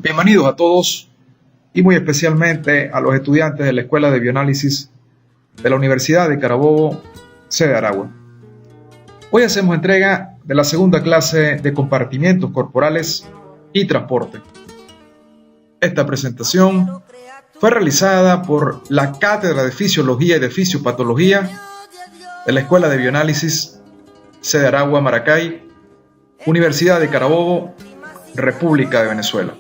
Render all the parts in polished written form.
Bienvenidos a todos y muy especialmente a los estudiantes de la Escuela de Bioanálisis de la Universidad de Carabobo, sede Aragua. Hoy hacemos entrega de la segunda clase de compartimientos corporales y transporte. Esta presentación fue realizada por la Cátedra de Fisiología y de Fisiopatología de la Escuela de Bioanálisis, sede Aragua, Maracay, Universidad de Carabobo, República de Venezuela.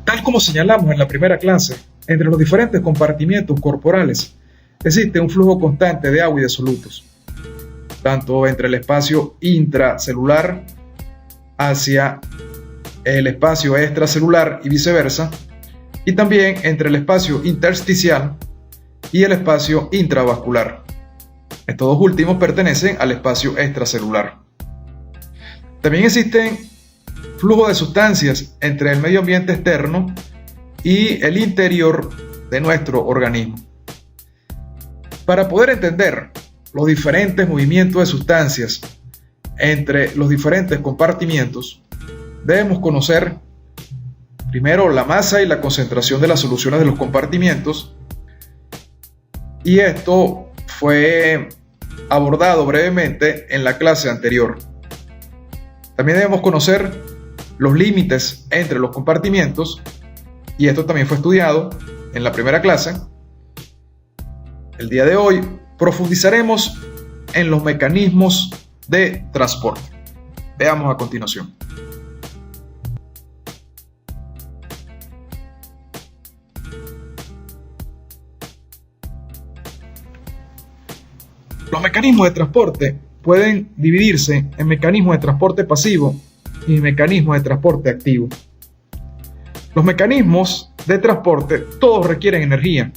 Tal como señalamos en la primera clase, entre los diferentes compartimientos corporales existe un flujo constante de agua y de solutos, tanto entre el espacio intracelular hacia el espacio extracelular y viceversa, y también entre el espacio intersticial y el espacio intravascular. Estos dos últimos pertenecen al espacio extracelular. También existen flujo de sustancias entre el medio ambiente externo y el interior de nuestro organismo. Para poder entender los diferentes movimientos de sustancias entre los diferentes compartimientos, debemos conocer primero la masa y la concentración de las soluciones de los compartimientos, y esto fue abordado brevemente en la clase anterior. También debemos conocer los límites entre los compartimientos, y esto también fue estudiado en la primera clase. El día de hoy profundizaremos en los mecanismos de transporte. Veamos a continuación. Los mecanismos de transporte pueden dividirse en mecanismos de transporte pasivo y mecanismos de transporte activo. Los mecanismos de transporte todos requieren energía,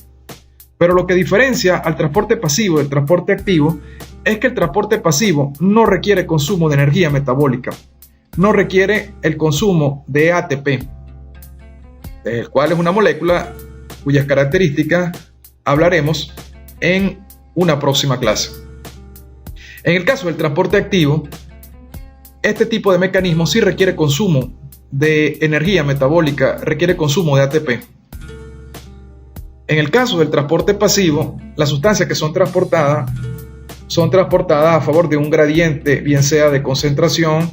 pero lo que diferencia al transporte pasivo del transporte activo es que el transporte pasivo no requiere consumo de energía metabólica, no requiere el consumo de ATP, el cual es una molécula cuyas características hablaremos en una próxima clase. En el caso del transporte activo, este tipo de mecanismo sí requiere consumo de energía metabólica, requiere consumo de ATP. En el caso del transporte pasivo, las sustancias que son transportadas a favor de un gradiente, bien sea de concentración,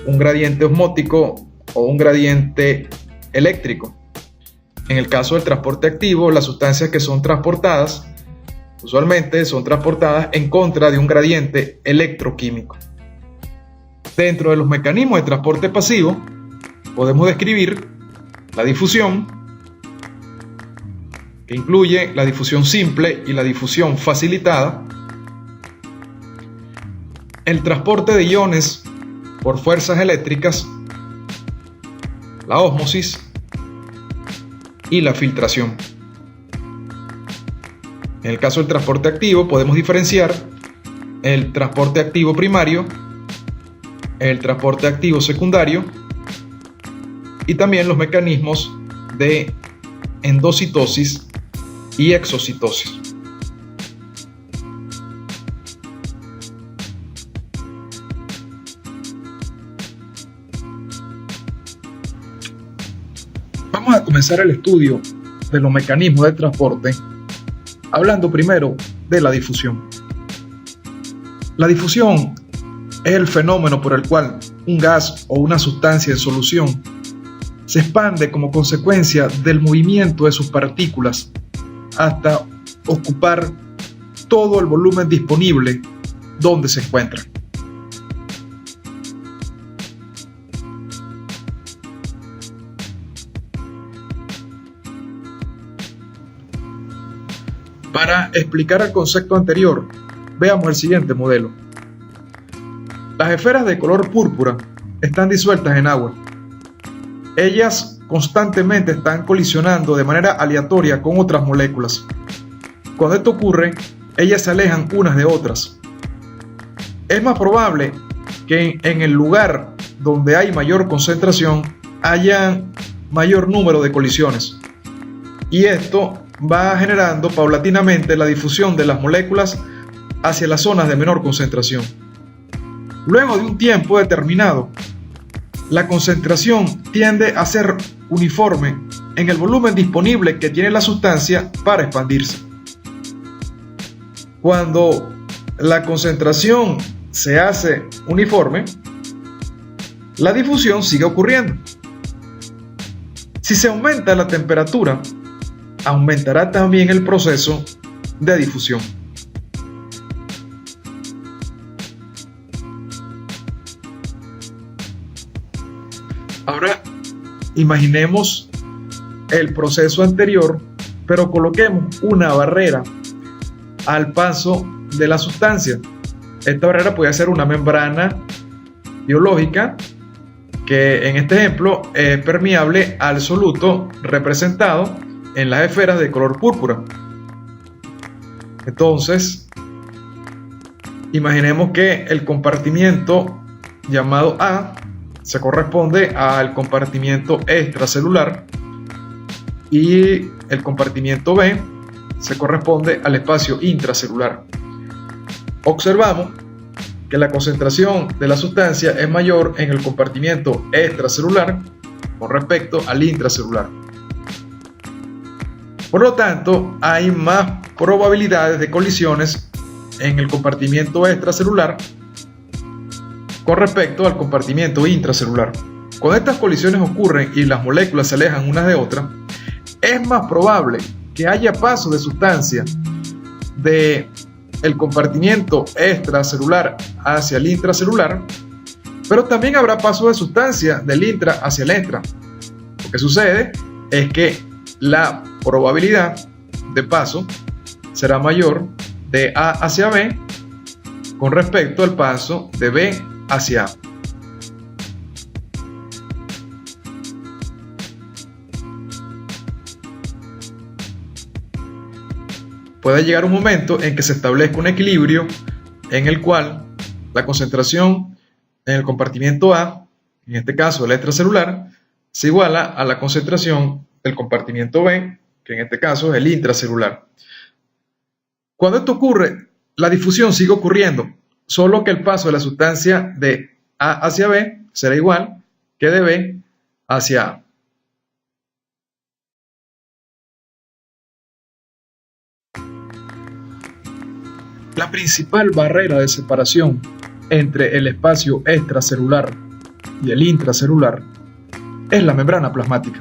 un gradiente osmótico o un gradiente eléctrico. En el caso del transporte activo, las sustancias que son transportadas usualmente son transportadas en contra de un gradiente electroquímico. Dentro de los mecanismos de transporte pasivo podemos describir la difusión, que incluye la difusión simple y la difusión facilitada, el transporte de iones por fuerzas eléctricas, la ósmosis y la filtración. En el caso del transporte activo podemos diferenciar el transporte activo primario, el transporte activo secundario y también los mecanismos de endocitosis y exocitosis. Vamos a comenzar el estudio de los mecanismos de transporte hablando primero de la difusión. La difusión es el fenómeno por el cual un gas o una sustancia en solución se expande como consecuencia del movimiento de sus partículas hasta ocupar todo el volumen disponible donde se encuentra. Para explicar el concepto anterior, veamos el siguiente modelo. Las esferas de color púrpura están disueltas en agua. Ellas constantemente están colisionando de manera aleatoria con otras moléculas. Cuando esto ocurre, ellas se alejan unas de otras. Es más probable que en el lugar donde hay mayor concentración haya mayor número de colisiones. Y esto va generando paulatinamente la difusión de las moléculas hacia las zonas de menor concentración. Luego de un tiempo determinado, la concentración tiende a ser uniforme en el volumen disponible que tiene la sustancia para expandirse. Cuando la concentración se hace uniforme, la difusión sigue ocurriendo. Si se aumenta la temperatura, aumentará también el proceso de difusión. Ahora, imaginemos el proceso anterior, pero coloquemos una barrera al paso de la sustancia. Esta barrera puede ser una membrana biológica que en este ejemplo es permeable al soluto representado en las esferas de color púrpura. Entonces, imaginemos que el compartimiento llamado A se corresponde al compartimiento extracelular y el compartimiento B se corresponde al espacio intracelular. Observamos que la concentración de la sustancia es mayor en el compartimiento extracelular con respecto al intracelular. Por lo tanto, hay más probabilidades de colisiones en el compartimiento extracelular con respecto al compartimiento intracelular. Cuando estas colisiones ocurren y las moléculas se alejan unas de otras, es más probable que haya paso de sustancia del compartimiento extracelular hacia el intracelular, pero también habrá paso de sustancia del intra hacia el extra. Lo que sucede es que la probabilidad de paso será mayor de A hacia B con respecto al paso de B hacia A. Puede llegar un momento en que se establezca un equilibrio en el cual la concentración en el compartimiento A, en este caso el extracelular, se iguala a la concentración del compartimiento B, que en este caso es el intracelular. Cuando esto ocurre, la difusión sigue ocurriendo, solo que el paso de la sustancia de A hacia B será igual que de B hacia A. La principal barrera de separación entre el espacio extracelular y el intracelular es la membrana plasmática.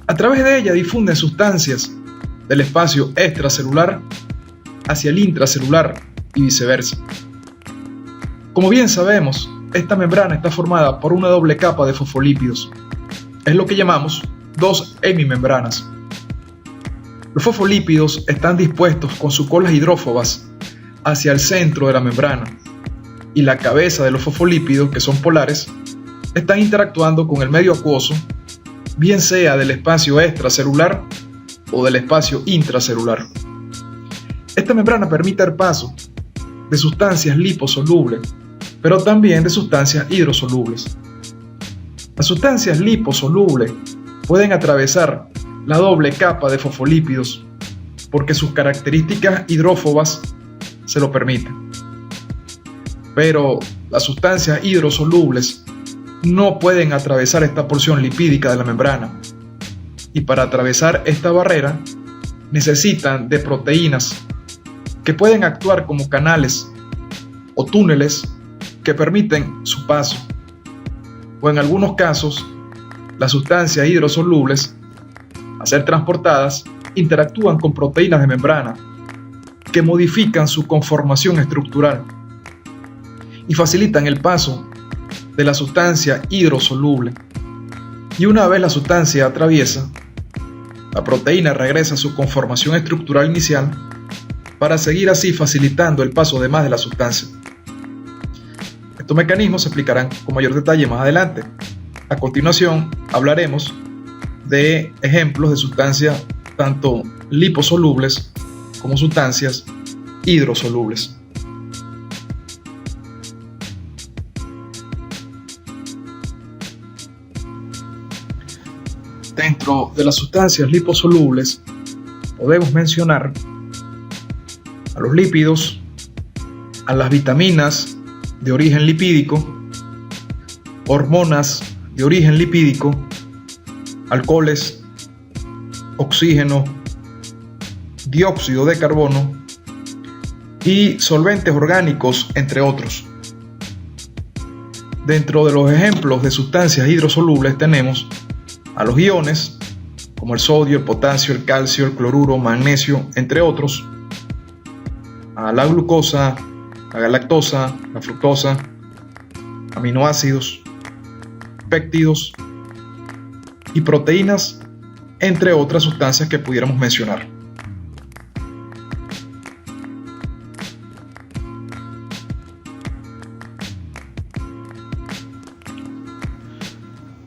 A través de ella difunden sustancias del espacio extracelular hacia el intracelular y viceversa. Como bien sabemos, esta membrana está formada por una doble capa de fosfolípidos. Es lo que llamamos dos hemimembranas. Los fosfolípidos están dispuestos con sus colas hidrófobas hacia el centro de la membrana y la cabeza de los fosfolípidos, que son polares, están interactuando con el medio acuoso, bien sea del espacio extracelular o del espacio intracelular. Esta membrana permite el paso de sustancias liposolubles, pero también de sustancias hidrosolubles. Las sustancias liposolubles pueden atravesar la doble capa de fosfolípidos porque sus características hidrófobas se lo permiten. Pero las sustancias hidrosolubles no pueden atravesar esta porción lipídica de la membrana, y para atravesar esta barrera necesitan de proteínas que pueden actuar como canales o túneles que permiten su paso, o en algunos casos las sustancias hidrosolubles, al ser transportadas, interactúan con proteínas de membrana que modifican su conformación estructural y facilitan el paso de la sustancia hidrosoluble. Y una vez la sustancia atraviesa, la proteína regresa a su conformación estructural inicial para seguir así facilitando el paso de más de la sustancia. Estos mecanismos se explicarán con mayor detalle más adelante. A continuación hablaremos de ejemplos de sustancias tanto liposolubles como sustancias hidrosolubles. Dentro de las sustancias liposolubles podemos mencionar a los lípidos, a las vitaminas de origen lipídico, hormonas de origen lipídico, alcoholes, oxígeno, dióxido de carbono y solventes orgánicos, entre otros. Dentro de los ejemplos de sustancias hidrosolubles tenemos a los iones, como el sodio, el potasio, el calcio, el cloruro, magnesio, entre otros, a la glucosa, la galactosa, la fructosa, aminoácidos, péptidos y proteínas, entre otras sustancias que pudiéramos mencionar.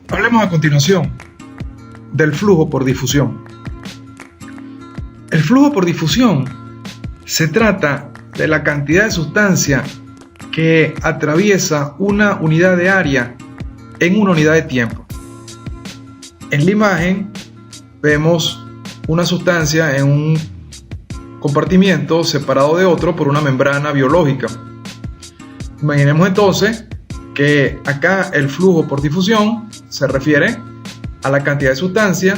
Hablemos a continuación del flujo por difusión. El flujo por difusión se trata de la cantidad de sustancia que atraviesa una unidad de área en una unidad de tiempo. En la imagen vemos una sustancia en un compartimiento separado de otro por una membrana biológica. Imaginemos entonces que acá el flujo por difusión se refiere a la cantidad de sustancia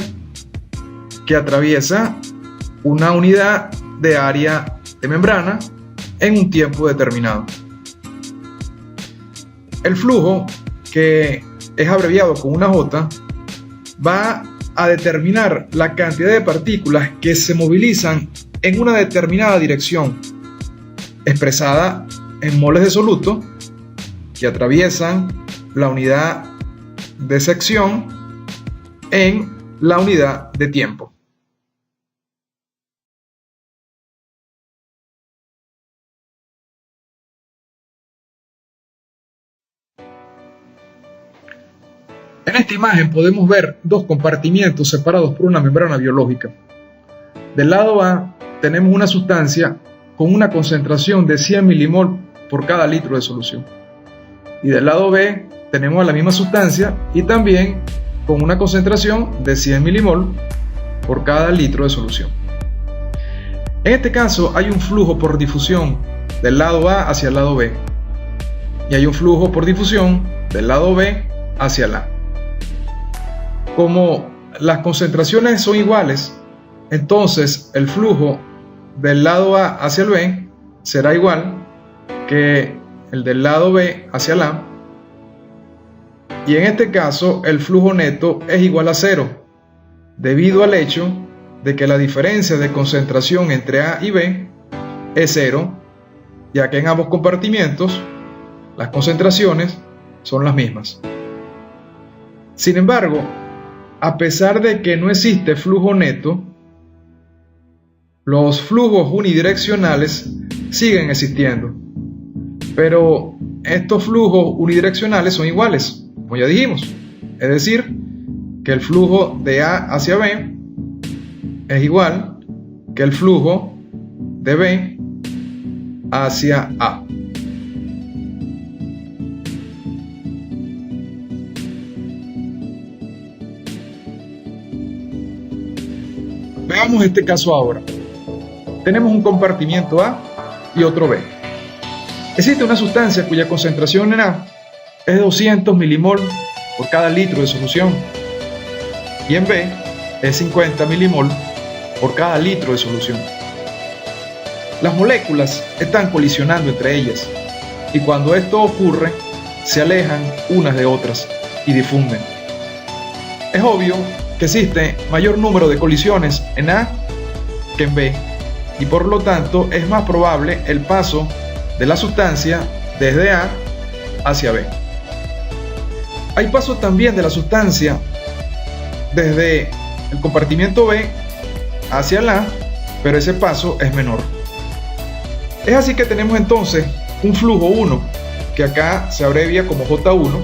que atraviesa una unidad de área de membrana en un tiempo determinado. El flujo, que es abreviado con una J, va a determinar la cantidad de partículas que se movilizan en una determinada dirección, expresada en moles de soluto que atraviesan la unidad de sección en la unidad de tiempo. En esta imagen podemos ver dos compartimientos separados por una membrana biológica. Del lado A tenemos una sustancia con una concentración de 100 milimol por cada litro de solución. Y del lado B tenemos la misma sustancia y también con una concentración de 100 milimol por cada litro de solución. En este caso hay un flujo por difusión del lado A hacia el lado B y hay un flujo por difusión del lado B hacia el A. Como las concentraciones son iguales, entonces el flujo del lado A hacia el B será igual que el del lado B hacia el A, y en este caso el flujo neto es igual a cero, debido al hecho de que la diferencia de concentración entre A y B es cero, ya que en ambos compartimientos las concentraciones son las mismas. Sin embargo, a pesar de que no existe flujo neto, los flujos unidireccionales siguen existiendo. Pero estos flujos unidireccionales son iguales, como ya dijimos. Es decir, que el flujo de A hacia B es igual que el flujo de B hacia A. Veamos este caso ahora. Tenemos un compartimiento A y otro B. Existe una sustancia cuya concentración en A es de 200 milimol por cada litro de solución y en B es 50 milimol por cada litro de solución. Las moléculas están colisionando entre ellas y cuando esto ocurre se alejan unas de otras y difunden. Es obvio que existe mayor número de colisiones en A que en B y por lo tanto es más probable el paso de la sustancia desde A hacia B. Hay paso también de la sustancia desde el compartimiento B hacia el A, pero ese paso es menor. Es así que tenemos entonces un flujo 1, que acá se abrevia como J1,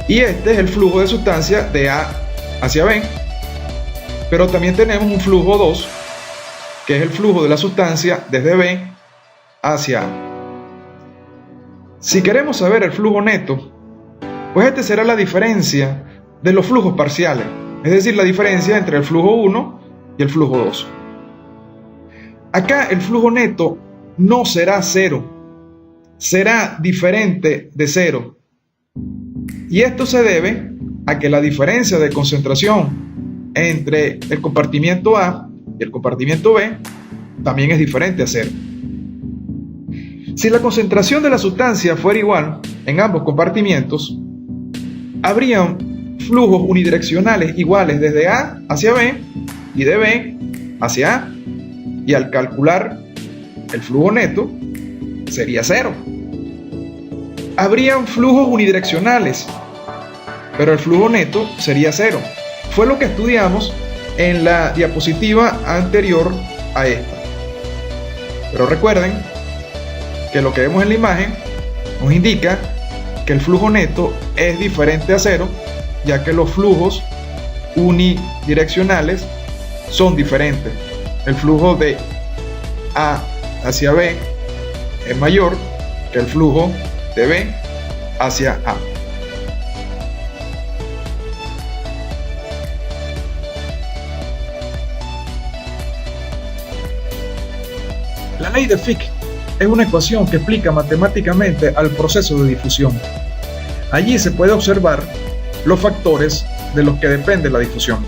y este es el flujo de sustancia de A hacia B, pero también tenemos un flujo 2, que es el flujo de la sustancia desde B hacia A. Si queremos saber el flujo neto, pues este será la diferencia de los flujos parciales, es decir, la diferencia entre el flujo 1 y el flujo 2. Acá el flujo neto no será cero, será diferente de cero. Y esto se debe a que la diferencia de concentración entre el compartimiento A y el compartimiento B también es diferente a cero. Si la concentración de la sustancia fuera igual en ambos compartimientos, habrían flujos unidireccionales iguales desde A hacia B y de B hacia A, y al calcular el flujo neto sería cero. Habrían flujos unidireccionales, pero el flujo neto sería cero. Fue lo que estudiamos en la diapositiva anterior a esta. Pero recuerden que lo que vemos en la imagen nos indica que el flujo neto es diferente a cero, ya que los flujos unidireccionales son diferentes. El flujo de A hacia B es mayor que el flujo de B hacia A. La ley de Fick es una ecuación que explica matemáticamente al proceso de difusión. Allí se puede observar los factores de los que depende la difusión.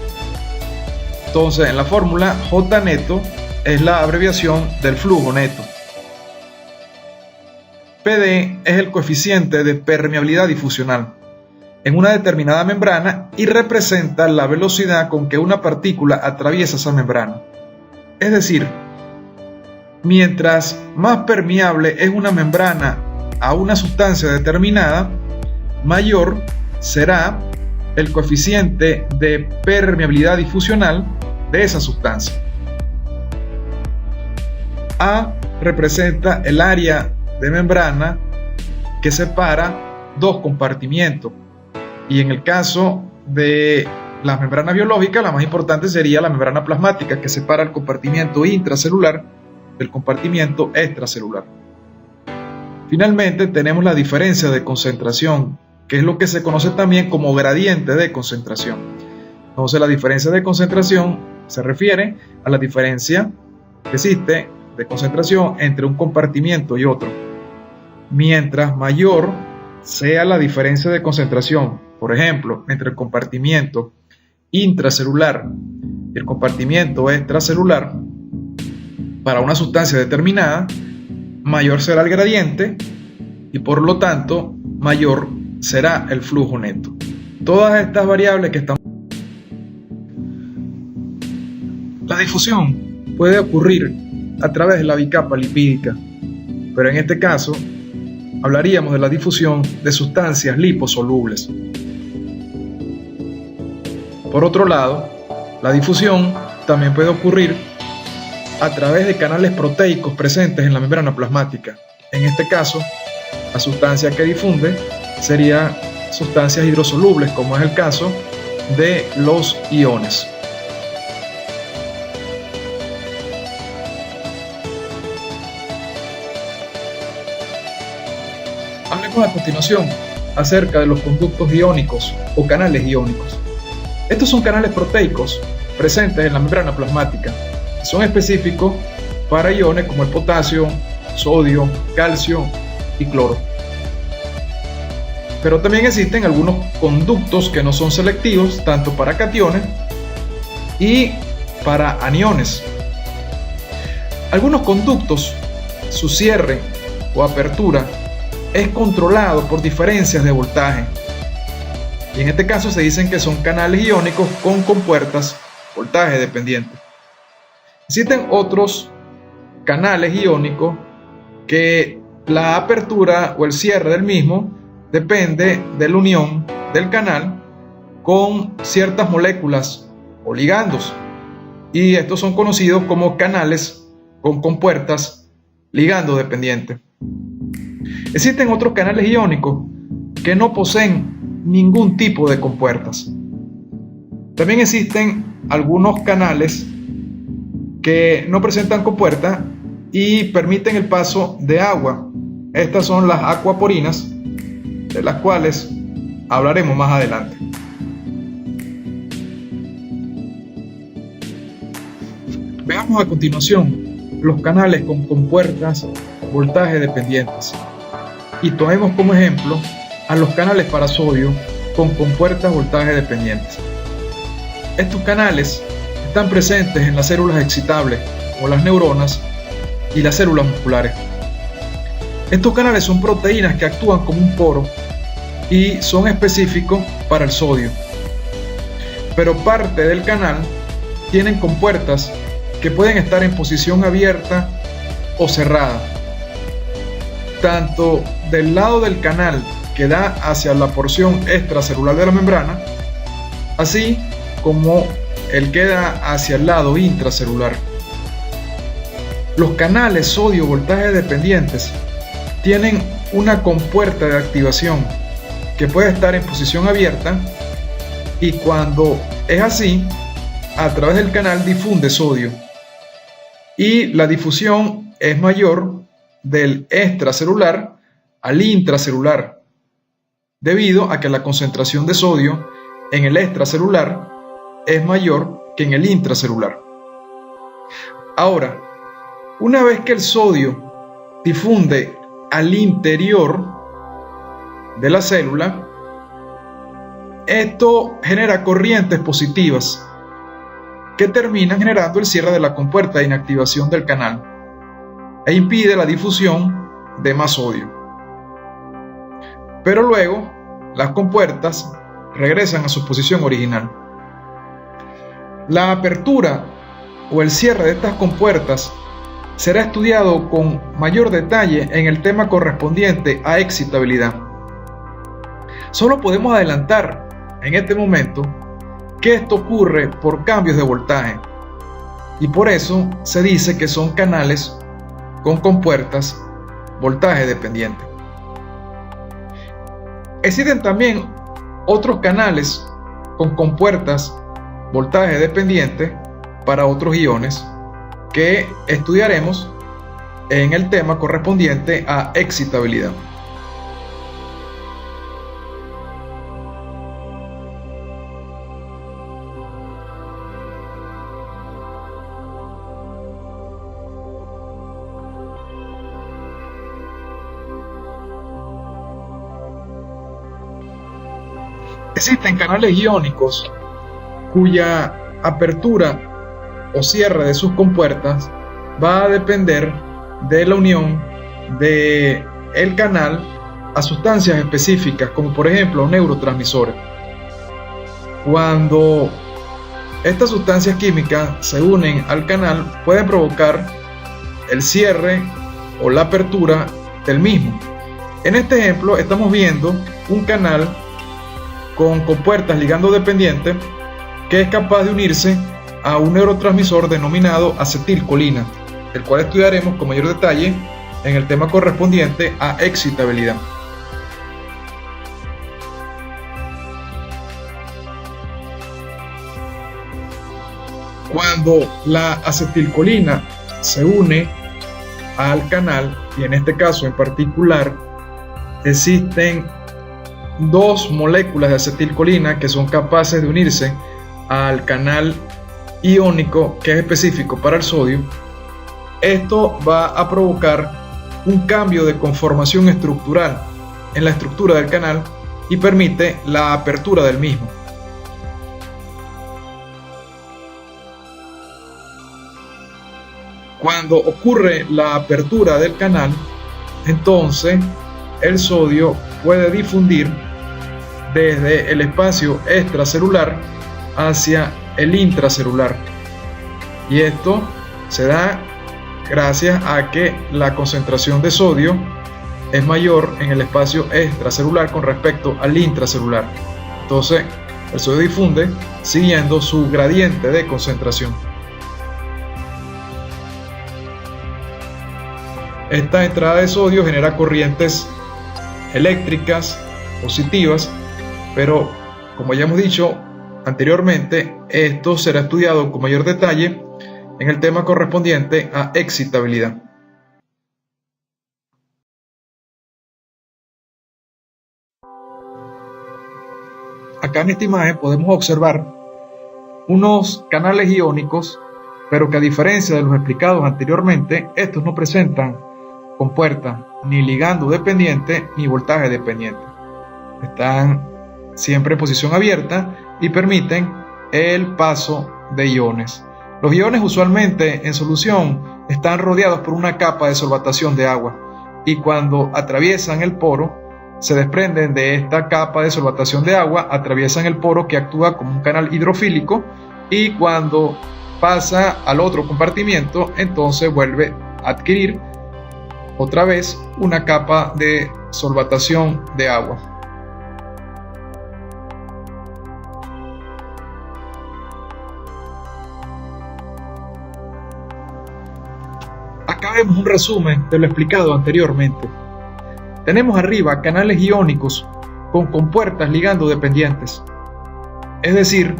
Entonces, en la fórmula, J neto es la abreviación del flujo neto. PD es el coeficiente de permeabilidad difusional en una determinada membrana y representa la velocidad con que una partícula atraviesa esa membrana. Es decir, mientras más permeable es una membrana a una sustancia determinada, mayor será el coeficiente de permeabilidad difusional de esa sustancia. A representa el área de membrana que separa dos compartimientos, y en el caso de las membranas biológicas, la más importante sería la membrana plasmática, que separa el compartimiento intracelular del compartimiento extracelular. Finalmente tenemos la diferencia de concentración, que es lo que se conoce también como gradiente de concentración. Entonces, la diferencia de concentración se refiere a la diferencia que existe de concentración entre un compartimiento y otro. Mientras mayor sea la diferencia de concentración, por ejemplo, entre el compartimiento intracelular y el compartimiento extracelular, para una sustancia determinada, mayor será el gradiente y por lo tanto mayor será el flujo neto. Todas estas variables que estamos... La difusión puede ocurrir a través de la bicapa lipídica, pero en este caso hablaríamos de la difusión de sustancias liposolubles. Por otro lado, la difusión también puede ocurrir a través de canales proteicos presentes en la membrana plasmática. En este caso, la sustancia que difunde serían sustancias hidrosolubles, como es el caso de los iones. Hablemos a continuación acerca de los conductos iónicos o canales iónicos. Estos son canales proteicos presentes en la membrana plasmática. Son específicos para iones como el potasio, sodio, calcio y cloro. Pero también existen algunos conductos que no son selectivos, tanto para cationes y para aniones. Algunos conductos, su cierre o apertura es controlado por diferencias de voltaje. Y en este caso se dicen que son canales iónicos con compuertas voltaje dependiente. Existen otros canales iónicos que la apertura o el cierre del mismo depende de la unión del canal con ciertas moléculas o ligandos, y estos son conocidos como canales con compuertas ligando dependientes. Existen otros canales iónicos que no poseen ningún tipo de compuertas. También existen algunos canales que no presentan compuertas y permiten el paso de agua. Estas son las acuaporinas, de las cuales hablaremos más adelante. Veamos a continuación los canales con compuertas voltaje dependientes y tomemos como ejemplo a los canales para sodio con compuertas voltaje dependientes. Estos canales están presentes en las células excitables como las neuronas y las células musculares. Estos canales son proteínas que actúan como un poro y son específicos para el sodio. Pero parte del canal tienen compuertas que pueden estar en posición abierta o cerrada. Tanto del lado del canal que da hacia la porción extracelular de la membrana, así como el que da hacia el lado intracelular. Los canales sodio voltaje dependientes tienen una compuerta de activación que puede estar en posición abierta y cuando es así, a través del canal difunde sodio y la difusión es mayor del extracelular al intracelular debido a que la concentración de sodio en el extracelular es mayor que en el intracelular. Ahora, una vez que el sodio difunde al interior de la célula, esto genera corrientes positivas que terminan generando el cierre de la compuerta de inactivación del canal e impide la difusión de más sodio. Pero luego, las compuertas regresan a su posición original. La apertura o el cierre de estas compuertas será estudiado con mayor detalle en el tema correspondiente a excitabilidad. Solo podemos adelantar en este momento que esto ocurre por cambios de voltaje y por eso se dice que son canales con compuertas voltaje dependiente. Existen también otros canales con compuertas voltaje dependiente para otros iones que estudiaremos en el tema correspondiente a excitabilidad. Existen canales iónicos cuya apertura o cierre de sus compuertas va a depender de la unión del canal a sustancias específicas, como por ejemplo neurotransmisores. Cuando estas sustancias químicas se unen al canal, pueden provocar el cierre o la apertura del mismo. En este ejemplo estamos viendo un canal con compuertas ligando dependientes que es capaz de unirse a un neurotransmisor denominado acetilcolina, el cual estudiaremos con mayor detalle en el tema correspondiente a excitabilidad. Cuando la acetilcolina se une al canal, y en este caso en particular existen dos moléculas de acetilcolina que son capaces de unirse al canal iónico que es específico para el sodio, esto va a provocar un cambio de conformación estructural en la estructura del canal y permite la apertura del mismo. Cuando ocurre la apertura del canal, entonces el sodio puede difundir desde el espacio extracelular hacia el intracelular, y esto se da gracias a que la concentración de sodio es mayor en el espacio extracelular con respecto al intracelular. Entonces el sodio difunde siguiendo su gradiente de concentración. Esta entrada de sodio genera corrientes eléctricas positivas, pero como ya hemos dicho anteriormente, esto será estudiado con mayor detalle en el tema correspondiente a excitabilidad. Acá en esta imagen podemos observar unos canales iónicos pero que a diferencia de los explicados anteriormente, estos no presentan compuertas ni ligando dependiente ni voltaje dependiente. Están siempre en posición abierta y permiten el paso de iones. Los iones usualmente en solución están rodeados por una capa de solvatación de agua y cuando atraviesan el poro se desprenden de esta capa de solvatación de agua, atraviesan el poro que actúa como un canal hidrofílico y cuando pasa al otro compartimiento entonces vuelve a adquirir otra vez una capa de solvatación de agua. Acá vemos un resumen de lo explicado anteriormente. Tenemos arriba canales iónicos con compuertas ligando dependientes, es decir,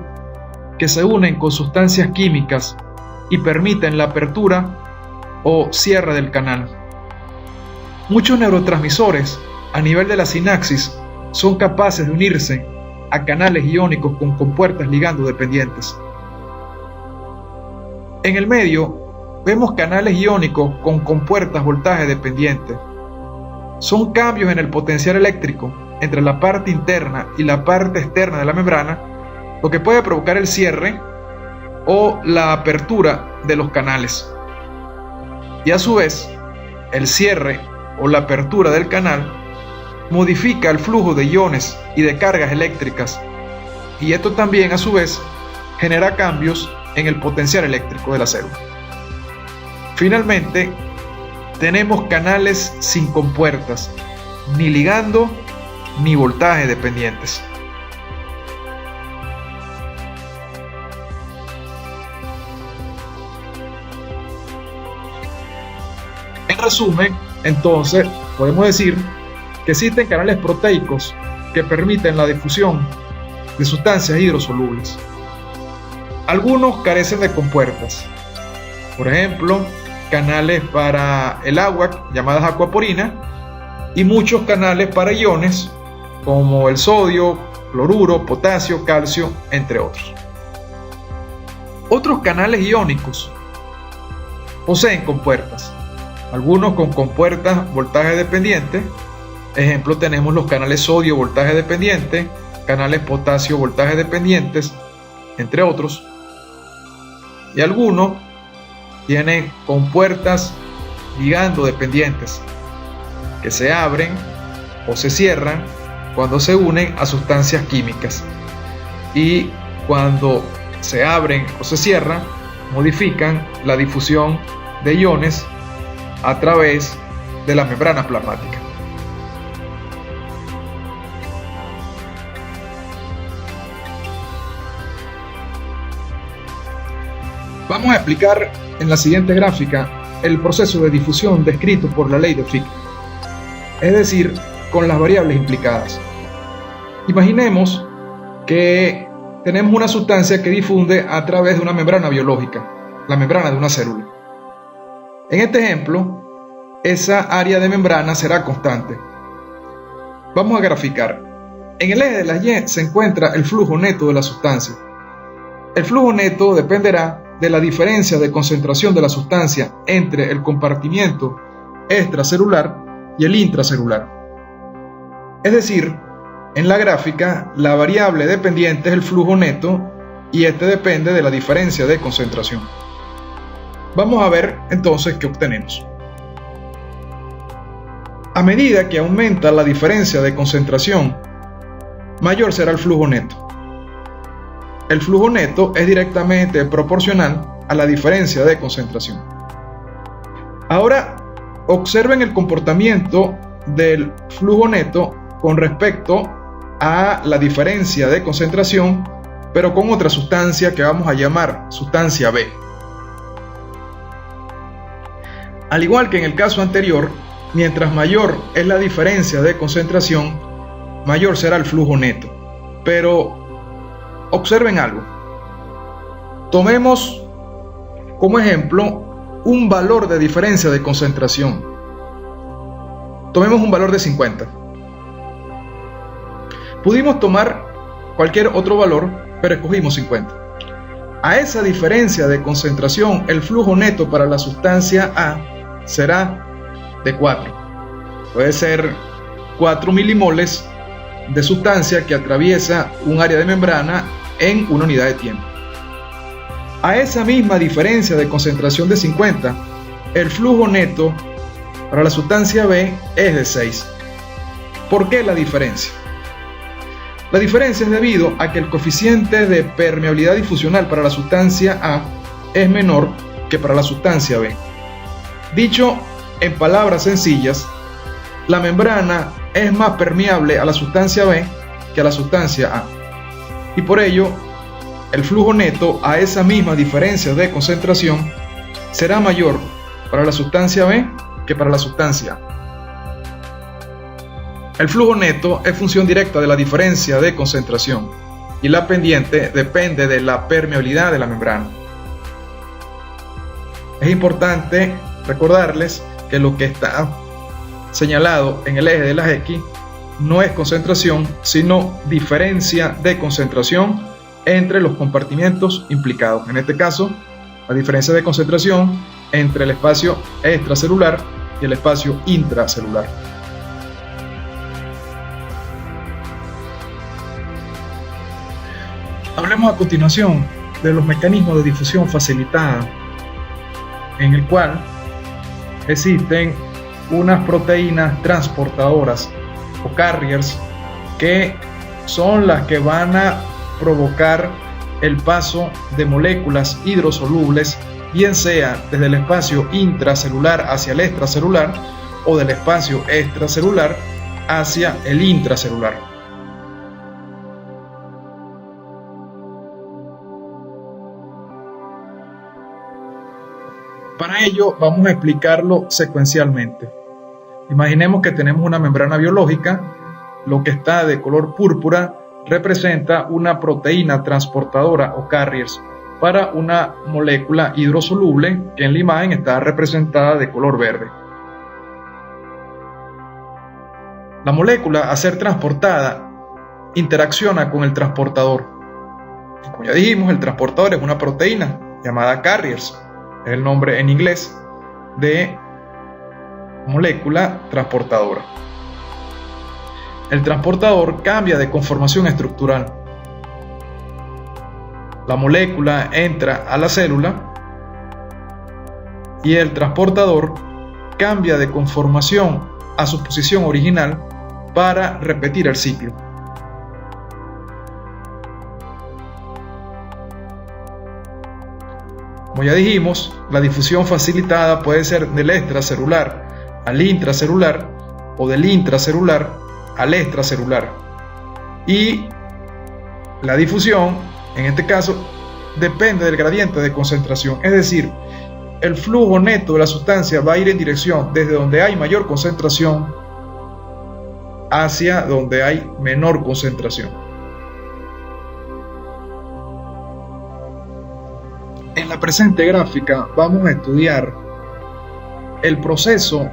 que se unen con sustancias químicas y permiten la apertura o cierre del canal. Muchos neurotransmisores a nivel de la sinapsis son capaces de unirse a canales iónicos con compuertas ligando dependientes. En el medio vemos canales iónicos con compuertas voltaje dependiente. Son cambios en el potencial eléctrico entre la parte interna y la parte externa de la membrana, lo que puede provocar el cierre o la apertura de los canales. Y a su vez, el cierre o la apertura del canal modifica el flujo de iones y de cargas eléctricas, y esto también a su vez genera cambios en el potencial eléctrico de la célula. Finalmente, tenemos canales sin compuertas, ni ligando ni voltaje dependientes. En resumen, entonces, podemos decir que existen canales proteicos que permiten la difusión de sustancias hidrosolubles. Algunos carecen de compuertas, por ejemplo, canales para el agua llamadas acuaporinas y muchos canales para iones como el sodio, cloruro, potasio, calcio, entre otros. Otros canales iónicos poseen compuertas, algunos con compuertas voltaje dependiente. Ejemplo, tenemos los canales sodio voltaje dependiente, canales potasio voltaje dependientes, entre otros. Y algunos tienen compuertas ligando dependientes que se abren o se cierran cuando se unen a sustancias químicas, y cuando se abren o se cierran modifican la difusión de iones a través de la membrana plasmática. Vamos a explicar en la siguiente gráfica el proceso de difusión descrito por la ley de Fick, es decir, con las variables implicadas. Imaginemos que tenemos una sustancia que difunde a través de una membrana biológica, la membrana de una célula. En este ejemplo, esa área de membrana será constante. Vamos a graficar. En el eje de las Y se encuentra el flujo neto de la sustancia. El flujo neto dependerá de la diferencia de concentración de la sustancia entre el compartimiento extracelular y el intracelular. Es decir, en la gráfica, la variable dependiente es el flujo neto y este depende de la diferencia de concentración. Vamos a ver entonces qué obtenemos. A medida que aumenta la diferencia de concentración, mayor será el flujo neto. El flujo neto es directamente proporcional a la diferencia de concentración. Ahora, observen el comportamiento del flujo neto con respecto a la diferencia de concentración, pero con otra sustancia que vamos a llamar sustancia B. Al igual que en el caso anterior, mientras mayor es la diferencia de concentración, mayor será el flujo neto. Pero observen algo. Tomemos como ejemplo un valor de diferencia de concentración. Tomemos un valor de 50. Pudimos tomar cualquier otro valor, pero escogimos 50. A esa diferencia de concentración, el flujo neto para la sustancia A será de 4. Puede ser 4 milimoles de sustancia que atraviesa un área de membrana en una unidad de tiempo. A esa misma diferencia de concentración de 50, el flujo neto para la sustancia B es de 6. ¿Por qué la diferencia? La diferencia es debido a que el coeficiente de permeabilidad difusional para la sustancia A es menor que para la sustancia B. Dicho en palabras sencillas, la membrana es más permeable a la sustancia B que a la sustancia A. Y por ello, el flujo neto a esa misma diferencia de concentración será mayor para la sustancia B que para la sustancia A. El flujo neto es función directa de la diferencia de concentración y la pendiente depende de la permeabilidad de la membrana. Es importante recordarles que lo que está señalado en el eje de las X no es concentración, sino diferencia de concentración entre los compartimientos implicados. En este caso, la diferencia de concentración entre el espacio extracelular y el espacio intracelular. Hablemos a continuación de los mecanismos de difusión facilitada, en el cual existen unas proteínas transportadoras o carriers que son las que van a provocar el paso de moléculas hidrosolubles, bien sea desde el espacio intracelular hacia el extracelular o del espacio extracelular hacia el intracelular. Para ello vamos a explicarlo secuencialmente. Imaginemos que tenemos una membrana biológica. Lo que está de color púrpura representa una proteína transportadora o carriers para una molécula hidrosoluble que en la imagen está representada de color verde. La molécula, al ser transportada, interacciona con el transportador. Como ya dijimos, el transportador es una proteína llamada carriers. Es el nombre en inglés de molécula transportadora. El transportador cambia de conformación estructural. La molécula entra a la célula y el transportador cambia de conformación a su posición original para repetir el ciclo. Como ya dijimos, la difusión facilitada puede ser del extracelular al intracelular o del intracelular al extracelular. Y la difusión, en este caso, depende del gradiente de concentración. Es decir, el flujo neto de la sustancia va a ir en dirección desde donde hay mayor concentración hacia donde hay menor concentración. En la presente gráfica vamos a estudiar el proceso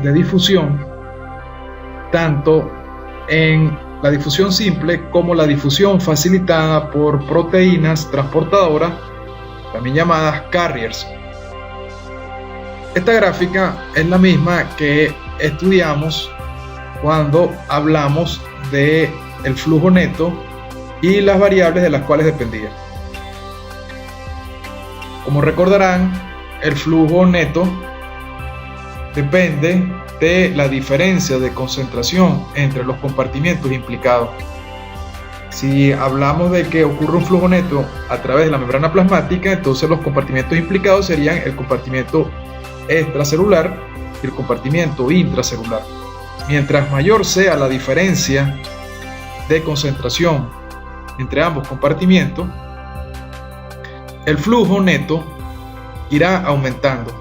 de difusión tanto en la difusión simple como la difusión facilitada por proteínas transportadoras, también llamadas carriers. Esta gráfica es la misma que estudiamos cuando hablamos del flujo neto y las variables de las cuales dependía. Como recordarán, el flujo neto depende de la diferencia de concentración entre los compartimientos implicados. Si hablamos de que ocurre un flujo neto a través de la membrana plasmática, entonces los compartimientos implicados serían el compartimento extracelular y el compartimento intracelular. Mientras mayor sea la diferencia de concentración entre ambos compartimientos, el flujo neto irá aumentando.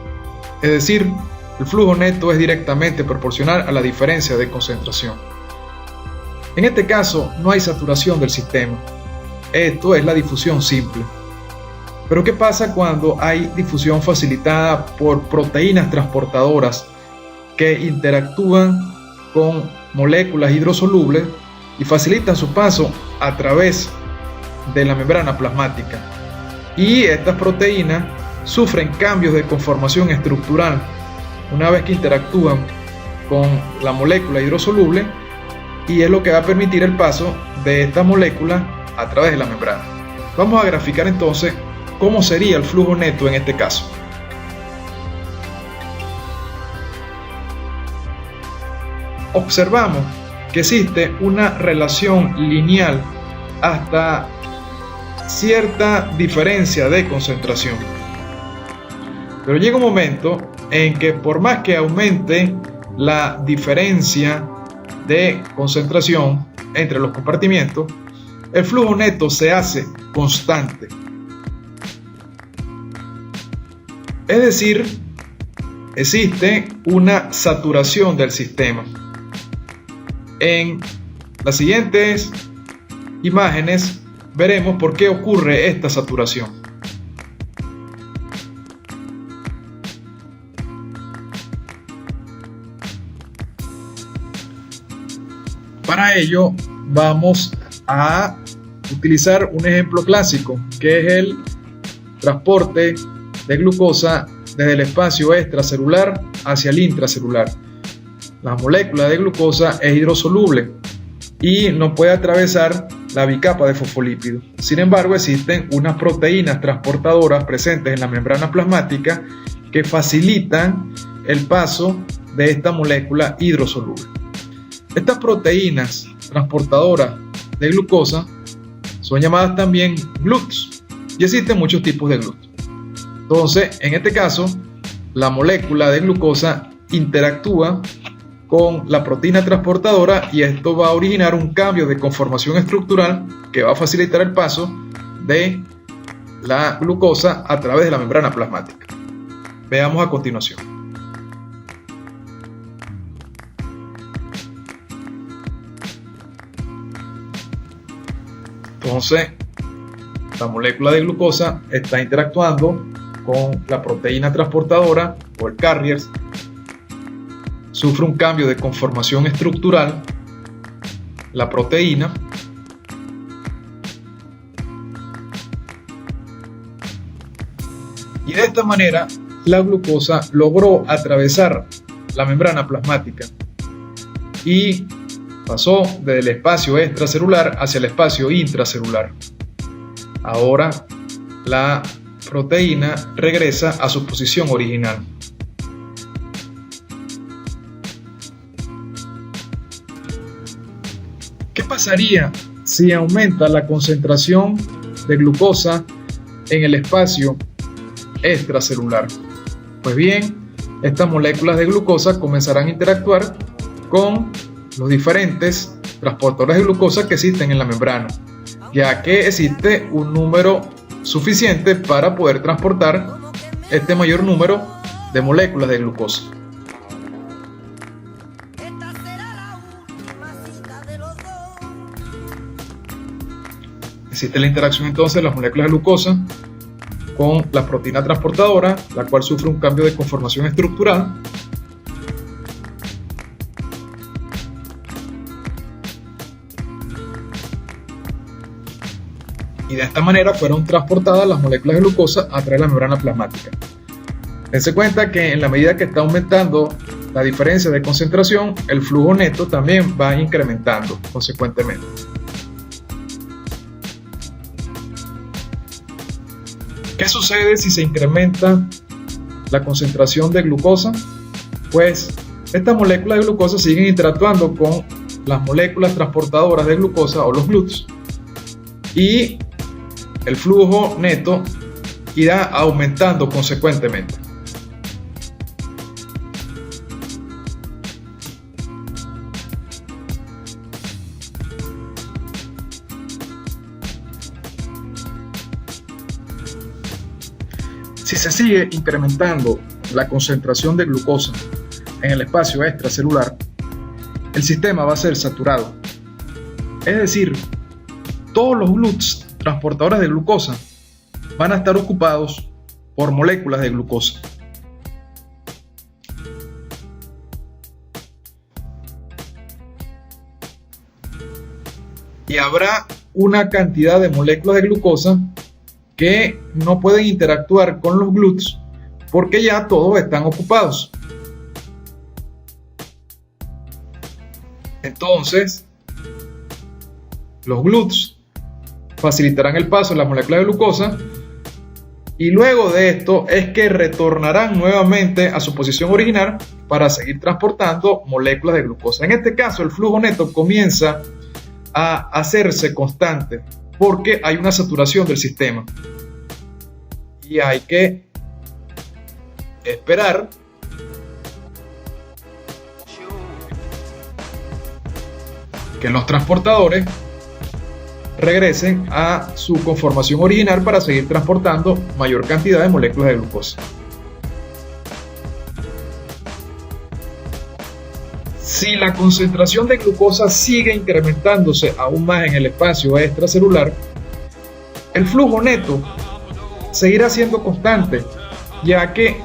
Es decir, el flujo neto es directamente proporcional a la diferencia de concentración. En este caso, no hay saturación del sistema. Esto es la difusión simple. Pero ¿qué pasa cuando hay difusión facilitada por proteínas transportadoras que interactúan con moléculas hidrosolubles y facilitan su paso a través de la membrana plasmática? y estas proteínas sufren cambios de conformación estructural una vez que interactúan con la molécula hidrosoluble, y es lo que va a permitir el paso de esta molécula a través de la membrana. Vamos a graficar entonces cómo sería el flujo neto en este caso. Observamos que existe una relación lineal hasta cierta diferencia de concentración. Pero llega un momento en que por más que aumente la diferencia de concentración entre los compartimientos, el flujo neto se hace constante. Es decir, existe una saturación del sistema. En las siguientes imágenes veremos por qué ocurre esta saturación. Para ello vamos a utilizar un ejemplo clásico, que es el transporte de glucosa desde el espacio extracelular hacia el intracelular. La molécula de glucosa es hidrosoluble y no puede atravesar la bicapa de fosfolípido. Sin embargo, existen unas proteínas transportadoras presentes en la membrana plasmática que facilitan el paso de esta molécula hidrosoluble. Estas proteínas transportadoras de glucosa son llamadas también GLUTs, y existen muchos tipos de GLUTs. Entonces, en este caso, la molécula de glucosa interactúa con la proteína transportadora y esto va a originar un cambio de conformación estructural que va a facilitar el paso de la glucosa a través de la membrana plasmática. Veamos a continuación. Entonces, la molécula de glucosa está interactuando con la proteína transportadora o el carrier, sufre un cambio de conformación estructural, la proteína, y de esta manera la glucosa logró atravesar la membrana plasmática y pasó desde el espacio extracelular hacia el espacio intracelular. Ahora la proteína regresa a su posición original. ¿Qué pasaría si aumenta la concentración de glucosa en el espacio extracelular? Pues bien, estas moléculas de glucosa comenzarán a interactuar con los diferentes transportadores de glucosa que existen en la membrana, ya que existe un número suficiente para poder transportar este mayor número de moléculas de glucosa. Existe la interacción entonces de las moléculas de glucosa con la proteína transportadora, la cual sufre un cambio de conformación estructural. Y de esta manera fueron transportadas las moléculas de glucosa a través de la membrana plasmática. Dense cuenta que en la medida que está aumentando la diferencia de concentración, el flujo neto también va incrementando consecuentemente. ¿Qué sucede si se incrementa la concentración de glucosa? Pues estas moléculas de glucosa siguen interactuando con las moléculas transportadoras de glucosa o los GLUTs, y el flujo neto irá aumentando consecuentemente. Si se sigue incrementando la concentración de glucosa en el espacio extracelular, el sistema va a ser saturado. Es decir, todos los GLUTs transportadores de glucosa van a estar ocupados por moléculas de glucosa. Y habrá una cantidad de moléculas de glucosa que no pueden interactuar con los GLUTs porque ya todos están ocupados. Entonces, los GLUTs facilitarán el paso de la molécula de glucosa y luego de esto es que retornarán nuevamente a su posición original para seguir transportando moléculas de glucosa. En este caso, el flujo neto comienza a hacerse constante porque hay una saturación del sistema y hay que esperar que los transportadores regresen a su conformación original para seguir transportando mayor cantidad de moléculas de glucosa. Si la concentración de glucosa sigue incrementándose aún más en el espacio extracelular, el flujo neto seguirá siendo constante, ya que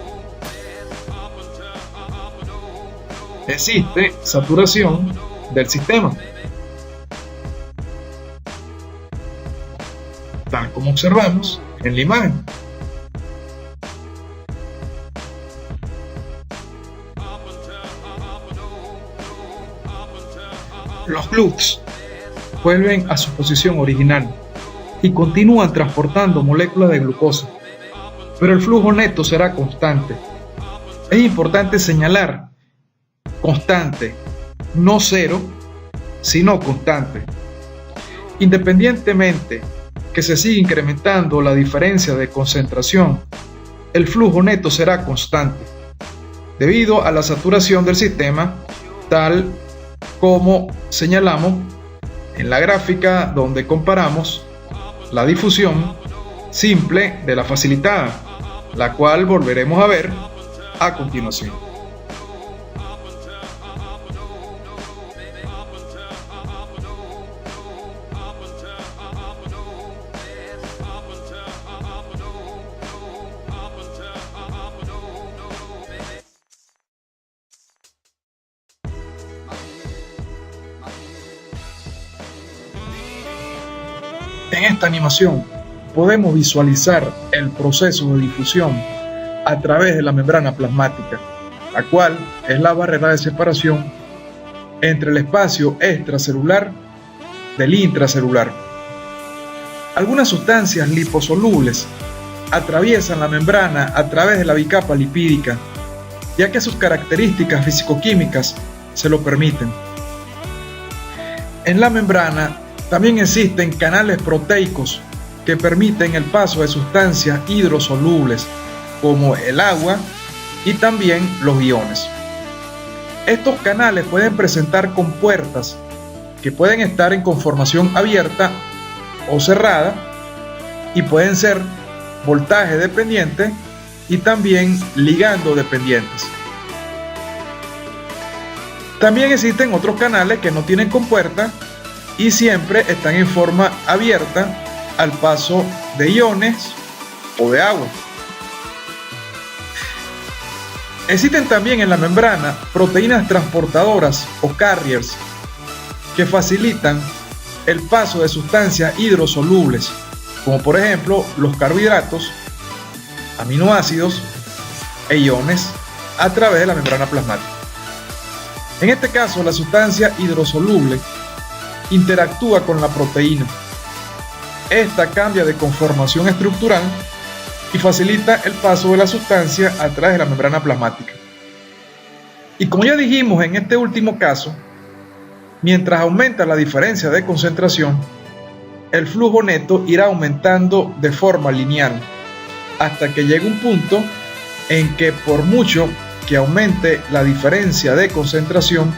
existe saturación del sistema, tal como observamos en la imagen. Los GLUTs vuelven a su posición original y continúan transportando moléculas de glucosa, pero el flujo neto será constante. Es importante señalar constante, no cero, sino constante. Independientemente que se siga incrementando la diferencia de concentración, el flujo neto será constante, debido a la saturación del sistema, tal como señalamos en la gráfica donde comparamos la difusión simple de la facilitada, la cual volveremos a ver a continuación. En esta animación podemos visualizar el proceso de difusión a través de la membrana plasmática, la cual es la barrera de separación entre el espacio extracelular del intracelular. Algunas sustancias liposolubles atraviesan la membrana a través de la bicapa lipídica, ya que sus características fisicoquímicas se lo permiten. En la membrana también existen canales proteicos que permiten el paso de sustancias hidrosolubles como el agua y también los iones. Estos canales pueden presentar compuertas que pueden estar en conformación abierta o cerrada y pueden ser voltaje dependiente y también ligando dependientes. También existen otros canales que no tienen compuerta y siempre están en forma abierta al paso de iones o de agua. Existen también en la membrana proteínas transportadoras o carriers que facilitan el paso de sustancias hidrosolubles, como por ejemplo los carbohidratos, aminoácidos e iones a través de la membrana plasmática. En este caso, la sustancia hidrosoluble interactúa con la proteína. Esta cambia de conformación estructural y facilita el paso de la sustancia a través de la membrana plasmática. Y como ya dijimos en este último caso, mientras aumenta la diferencia de concentración, el flujo neto irá aumentando de forma lineal hasta que llegue un punto en que por mucho que aumente la diferencia de concentración,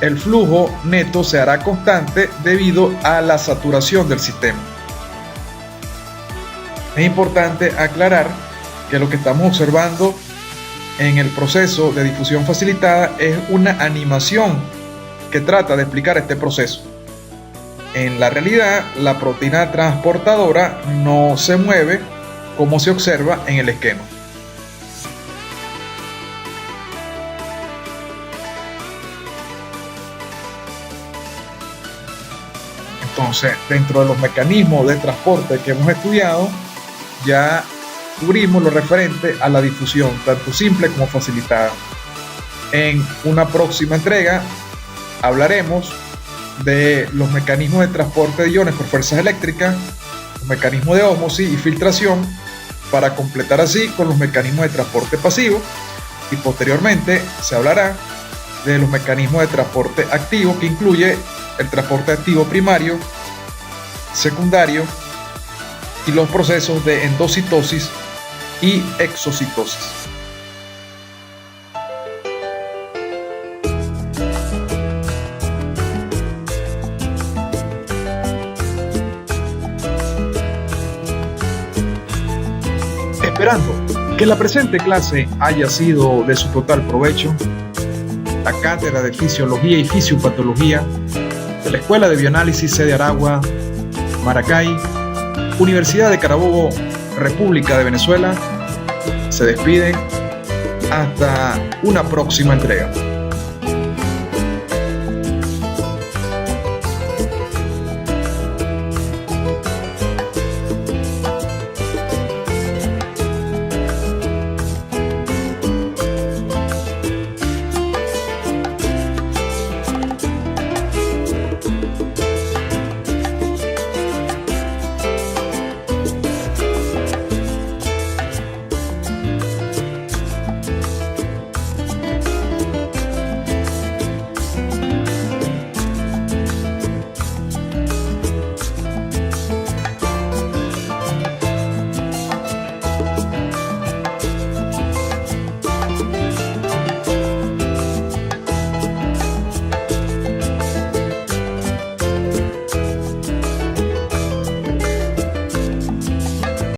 el flujo neto se hará constante debido a la saturación del sistema. Es importante aclarar que lo que estamos observando en el proceso de difusión facilitada es una animación que trata de explicar este proceso. En la realidad, la proteína transportadora no se mueve como se observa en el esquema. Entonces, dentro de los mecanismos de transporte que hemos estudiado, ya cubrimos lo referente a la difusión, tanto simple como facilitada. En una próxima entrega hablaremos de los mecanismos de transporte de iones por fuerzas eléctricas, los mecanismos de ósmosis y filtración, para completar así con los mecanismos de transporte pasivo, y posteriormente se hablará de los mecanismos de transporte activo, que incluye el transporte activo primario, secundario y los procesos de endocitosis y exocitosis. Esperando que la presente clase haya sido de su total provecho, la Cátedra de Fisiología y Fisiopatología de la Escuela de Bioanálisis sede Aragua, Maracay, Universidad de Carabobo, República de Venezuela, se despiden hasta una próxima entrega.